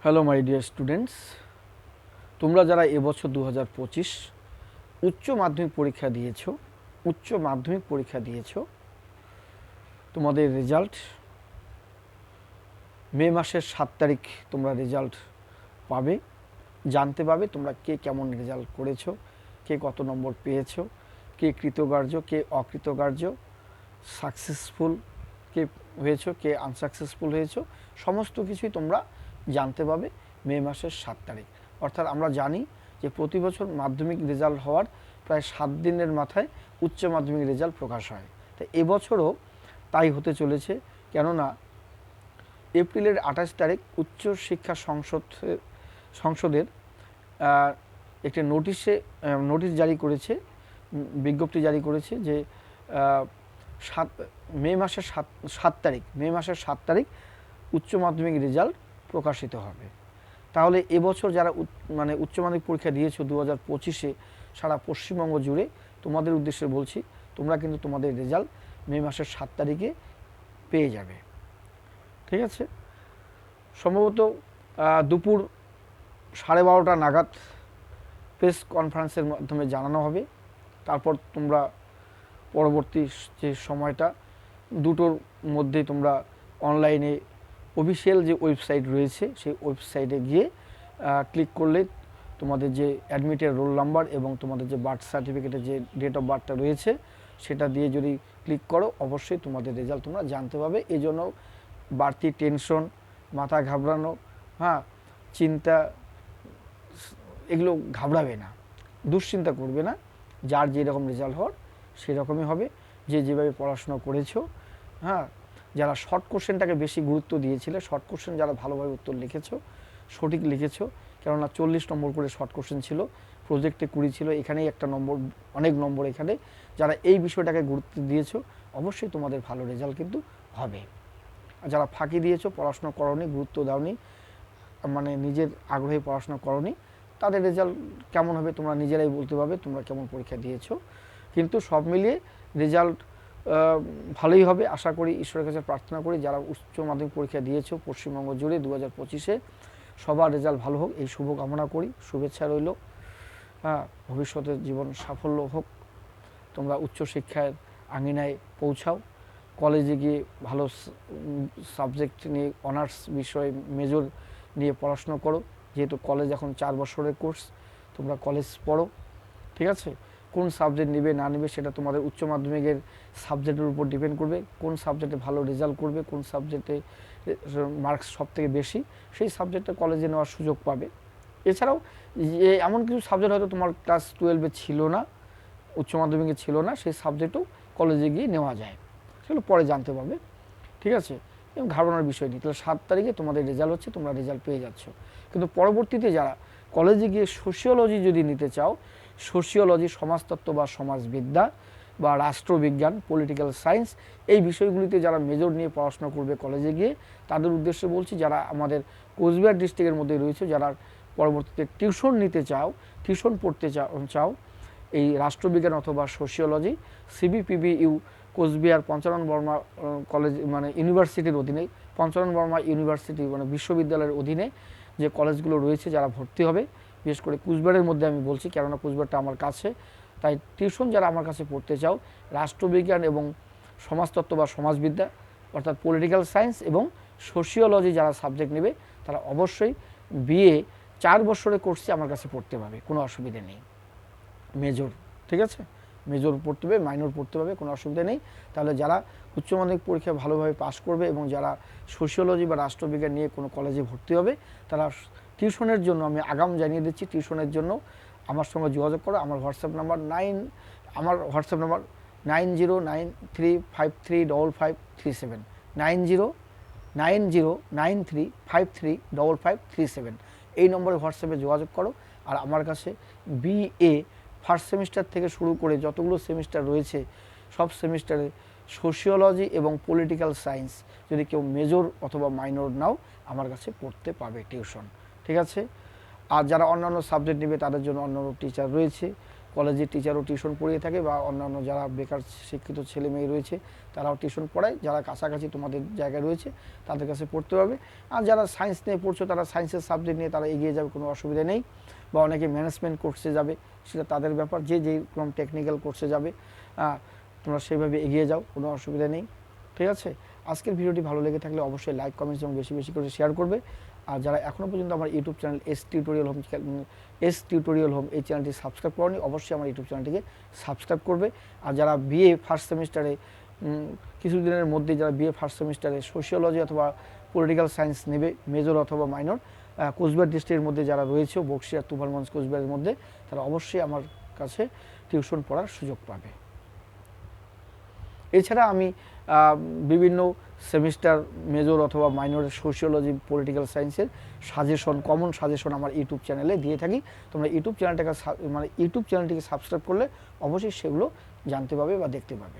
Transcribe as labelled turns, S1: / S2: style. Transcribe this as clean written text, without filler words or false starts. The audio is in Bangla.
S1: হ্যালো মাই ডিয়ার স্টুডেন্টস, তোমরা যারা এবছর 2025 উচ্চ মাধ্যমিক পরীক্ষা দিয়েছো, তোমাদের রেজাল্ট মে মাসের 7 তারিখ তোমরা রেজাল্ট পাবে, জানতে পাবে তোমরা কে কেমন রেজাল্ট করেছো, কে কত নম্বর পেয়েছো, কে কৃতকার্য, কে অকৃতকার্য, সাকসেসফুল কে হয়েছো, কে আনসাকসেসফুল হয়েছো, সমস্ত কিছুই তোমরা জানতে পাবে মে মাসের 7 তারিখ। অর্থাৎ আমরা জানি যে প্রতি বছর মাধ্যমিক রেজাল্ট হওয়ার প্রায় 7 দিনের মাথায় উচ্চ মাধ্যমিক রেজাল্ট প্রকাশ হয়। তো এবছরও তাই হতে চলেছে, কেননা এপ্রিলের 28 তারিখ উচ্চ শিক্ষা সংসদের একটি নোটিশ জারি করেছে, বিজ্ঞপ্তি জারি করেছে যে মে মাসের 7 তারিখ উচ্চ মাধ্যমিক রেজাল্ট প্রকাশিত হবে। তাহলে এবছর যারা উচ্চ মাধ্যমিক পরীক্ষা দিয়েছো 2025-এ সারা পশ্চিমবঙ্গ জুড়ে, তোমাদের উদ্দেশ্যে বলছি, তোমরা কিন্তু তোমাদের রেজাল্ট মে মাসের 7 তারিখে পেয়ে যাবে। ঠিক আছে, সম্ভবত দুপুর 12:30 নাগাদ প্রেস কনফারেন্সের মাধ্যমে জানানো হবে। তারপর তোমরা পরবর্তী যে সময়টা দুটোর মধ্যেই তোমরা অনলাইনে অফিসিয়াল যে ওয়েবসাইট রয়েছে সেই ওয়েবসাইটে গিয়ে ক্লিক করলে তোমাদের যে অ্যাডমিটের রোল নাম্বার এবং তোমাদের যে বার্থ সার্টিফিকেটের যে ডেট অফ বার্থটা রয়েছে সেটা দিয়ে যদি ক্লিক করো, অবশ্যই তোমাদের রেজাল্ট তোমরা জানতে পাবে। এই জন্য বাড়তি টেনশন, মাথা ঘাবড়ানো, চিন্তা, এগুলো ঘাবড়াবে না, দুশ্চিন্তা করবে না। যার যেরকম রেজাল্ট হওয়ার সেরকমই হবে, যে যেভাবে পড়াশোনা করেছো। যারা শর্ট কোশ্চেনটাকে বেশি গুরুত্ব দিয়েছিলে, শর্ট কোশ্চেন যারা ভালোভাবে উত্তর লিখেছো, সঠিক লিখেছো, কেননা 40 নম্বর করে শর্ট কোশ্চেন ছিল, প্রজেক্টে 20 ছিল, এখানেই একটা নম্বর, অনেক নম্বর এখানে। যারা এই বিষয়টাকে গুরুত্ব দিয়েছো, অবশ্যই তোমাদের ভালো রেজাল্ট কিন্তু হবে। যারা ফাঁকি দিয়েছো, পড়াশোনা করোনি, গুরুত্ব দাওনি, নিজের আগ্রহে পড়াশোনা করোনি, তাদের রেজাল্ট কেমন হবে তোমরা নিজেরাই বলতে পারবে তোমরা কেমন পরীক্ষা দিয়েছো। কিন্তু সব মিলিয়ে রেজাল্ট ভালোই হবে আশা করি, ঈশ্বরের কাছে প্রার্থনা করি। যারা উচ্চ মাধ্যমিক পরীক্ষা দিয়েছো পশ্চিমবঙ্গ জুড়ে 2025-এ, সবার রেজাল্ট ভালো হোক এই শুভ কামনা করি, শুভেচ্ছা রইল। ভবিষ্যতের জীবন সাফল্য হোক, তোমরা উচ্চশিক্ষার আঙিনায় পৌঁছাও, কলেজে গিয়ে ভালো সাবজেক্ট নিয়ে অনার্স বিষয়ে মেজর নিয়ে পড়াশোনা করো। যেহেতু কলেজ এখন 4 বছরের কোর্স, তোমরা কলেজ পড়ো। ঠিক আছে, কোন সাবজেক্ট নেবে না নেবে সেটা তোমাদের উচ্চ মাধ্যমিকের সাবজেক্টের উপর ডিপেন্ড করবে। কোন সাবজেক্টে ভালো রেজাল্ট করবে, কোন সাবজেক্টে মার্কস সব থেকে বেশি, সেই সাবজেক্টে কলেজে নেওয়ার সুযোগ পাবে। এছাড়াও এমন কিছু সাবজেক্ট হয়তো তোমার ক্লাস 12-এ ছিল না, উচ্চ মাধ্যমিকে ছিল না, সেই সাবজেক্টও কলেজে গিয়ে নেওয়া যায়, সেগুলো পরে জানতে পারবে। ঠিক আছে, এবং ঘাবড়ানোর বিষয় নেই। তাহলে 7 তারিখে তোমাদের রেজাল্ট হচ্ছে, তোমরা রেজাল্ট পেয়ে যাচ্ছ। কিন্তু পরবর্তীতে যারা কলেজে গিয়ে সোশিওলজি যদি নিতে চাও, সোশিওলজি সমাজতত্ত্ব বা সমাজবিদ্যা বা রাষ্ট্রবিজ্ঞান, পলিটিক্যাল সায়েন্স, এই বিষয়গুলিতে যারা মেজর নিয়ে পড়াশোনা করবে কলেজে গিয়ে, তাদের উদ্দেশ্যে বলছি, যারা আমাদের কোচবিহার ডিস্ট্রিক্টের মধ্যে রয়েছে, যারা পরবর্তীতে টিউশন নিতে চাও, টিউশন পড়তে চাও এই রাষ্ট্রবিজ্ঞান অথবা sociology, CBPBU Cooch Behar Panchanan Barma college ইউনিভার্সিটির অধীনে, পঞ্চানন বর্মা ইউনিভার্সিটি বিশ্ববিদ্যালয়ের অধীনে যে কলেজগুলো রয়েছে, যারা ভর্তি হবে, বিশেষ করে কুচবিহারের মধ্যে আমি বলছি, কেননা কুচবিহারটা আমার কাছে, তাই টিউশন যারা আমার কাছে পড়তে চাও, রাষ্ট্রবিজ্ঞান এবং সমাজতত্ত্ব বা সমাজবিদ্যা অর্থাৎ পলিটিক্যাল সায়েন্স এবং সোশিওলজি যারা সাবজেক্ট নেবে, তারা অবশ্যই বিএ 4 বছরের কোর্সে আমার কাছে পড়তে পাবে, কোনো অসুবিধে নেই। মেজর, ঠিক আছে, মেজর পড়তে হবে, মাইনর পড়তে হবে, কোনো অসুবিধা নেই। তাহলে যারা উচ্চ মাধ্যমিক পরীক্ষা ভালোভাবে পাস করবে এবং যারা সোশিওলজি বা রাষ্ট্রবিজ্ঞান নিয়ে কোনো কলেজে ভর্তি হবে, তারা টিউশনের জন্য আমি আগাম জানিয়ে দিচ্ছি, টিউশনের জন্য আমার সঙ্গে যোগাযোগ করো। আমার হোয়াটসঅ্যাপ নাম্বার 9093535537, 9093535537, এই নম্বরে হোয়াটসঅ্যাপে যোগাযোগ করো। আর আমার কাছে বিএ ফার্স্ট সেমিস্টার থেকে শুরু করে যতগুলো সেমিস্টার রয়েছে, সব সেমিস্টারে সোশিওলজি এবং পলিটিক্যাল সায়েন্স যদি কেউ মেজর অথবা মাইনর নাও, আমার কাছে পড়তে পাবে টিউশন। ঠিক আছে, আর যারা অন্যান্য সাবজেক্ট নেবে তাদের জন্য অন্যান্য টিচার রয়েছে, কলেজের টিচারও টিউশন পড়িয়ে থাকে বা অন্যান্য যারা বেকার শিক্ষিত ছেলে মেয়ে রয়েছে তারাও টিউশন পড়ায়, যারা কাছাকাছি তোমাদের জায়গায় রয়েছে তাদের কাছে পড়তে পারবে। আর যারা সায়েন্স নিয়ে পড়ছো তারা সায়েন্সের সাবজেক্ট নিয়ে তারা এগিয়ে যাবে, কোনো অসুবিধা নেই। বা অনেকে ম্যানেজমেন্ট কোর্সে যাবে, সেটা তাদের ব্যাপার, যে যেরকম টেকনিক্যাল কোর্সে যাবে তোমরা সেইভাবে এগিয়ে যাও, কোনো অসুবিধা নেই। ঠিক আছে, আজকের ভিডিওটি ভালো লেগে থাকলে অবশ্যই লাইক কমেন্টস এবং বেশি বেশি করে শেয়ার করবে। আর যারা এখনও পর্যন্ত আমার YouTube channel S tutorial home এই চ্যানেলটি সাবস্ক্রাইব করনি, অবশ্যই আমার ইউটিউব চ্যানেলটিকে সাবস্ক্রাইব করবে। আর যারা বিএ ফার্স্ট সেমিস্টারে কিছুদিনের মধ্যে যারা বিএ ফার্স্ট সেমিস্টারে সোশিওলজি অথবা পলিটিক্যাল সায়েন্স নেবে, মেজর অথবা মাইনর, কোচবিহার ডিস্ট্রিক্টের মধ্যে যারা রয়েছে, বক্সিয়া, তুফানগঞ্জ, কোচবিহারের মধ্যে, তারা অবশ্যই আমার কাছে টিউশন পড়ার সুযোগ পাবে। এছাড়া আমি বিভিন্ন সেমিস্টার মেজর অথবা মাইনরের সোশিওলজি, পলিটিক্যাল সায়েন্সের সাজেশন, কমন সাজেশন আমার ইউটিউব চ্যানেলে দিয়ে থাকি। তোমরা ইউটিউব চ্যানেলটিকে সাবস্ক্রাইব করলে অবশ্যই সেগুলো জানতে পাবে বা দেখতে পাবে।